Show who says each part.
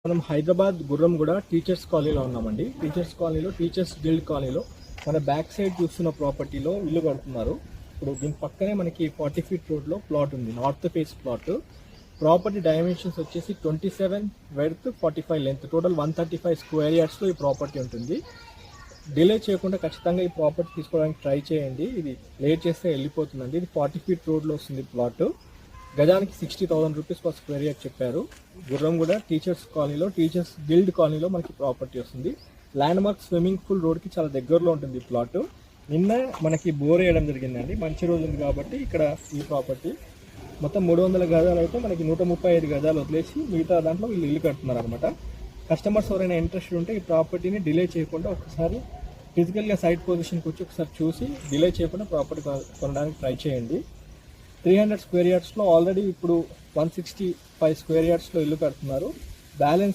Speaker 1: మనం హైదరాబాద్ గుర్రంగూడ టీచర్స్ కాలనీలో ఉన్నామండి. టీచర్స్ కాలనీలో టీచర్స్ గిల్డ్ కాలనీలో మన బ్యాక్ సైడ్ చూస్తున్న ప్రాపర్టీలో ఇల్లు కడుతున్నారు. ఇప్పుడు దీని పక్కనే మనకి 40 ఫీట్ రోడ్లో ప్లాట్ ఉంది, north phase plot. Property dimensions వచ్చేసి 27 వెడ్త్, 45 లెంత్, టోటల్ 135 స్క్వేర్ యార్డ్స్లో ఈ ప్రాపర్టీ ఉంటుంది. డిలే చేయకుండా ఖచ్చితంగా ఈ ప్రాపర్టీ తీసుకోవడానికి ట్రై చేయండి. ఇది లేట్ చేస్తే వెళ్ళిపోతుందండి. ఇది 40 ఫీట్ రోడ్లో వస్తుంది ప్లాట్. గజానికి 60,000 రూపీస్ పర్ స్క్వేర్ యార్డ్ చెప్పారు. గుర్రంగూడ టీచర్స్ కాలనీలో టీచర్స్ గిల్డ్ కాలనీలో మనకి ప్రాపర్టీ వస్తుంది. ల్యాండ్ మార్క్ స్విమ్మింగ్ పూల్ రోడ్కి చాలా దగ్గరలో ఉంటుంది ఈ ప్లాట్. నిన్న మనకి బోర్ వేయడం జరిగిందండి, మంచి రోజు ఉంది కాబట్టి. ఇక్కడ ఈ ప్రాపర్టీ మొత్తం 300 గజాలు అయితే మనకి 135 గజాలు వదిలేసి మిగతా దాంట్లో వీళ్ళు ఇల్లు కడుతున్నారు అనమాట. కస్టమర్స్ ఎవరైనా ఇంట్రెస్ట్ ఉంటే ఈ ప్రాపర్టీని డిలే చేయకుండా ఒకసారి ఫిజికల్గా సైట్ పొజిషన్కి వచ్చి ఒకసారి చూసి డిలే చేయకుండా ప్రాపర్టీ కొనడానికి ట్రై చేయండి. 300 స్క్వేర్ యార్డ్స్లో ఆల్రెడీ ఇప్పుడు 165 స్క్వేర్ యార్డ్స్లో ఇల్లు కడుతున్నారు. బ్యాలెన్స్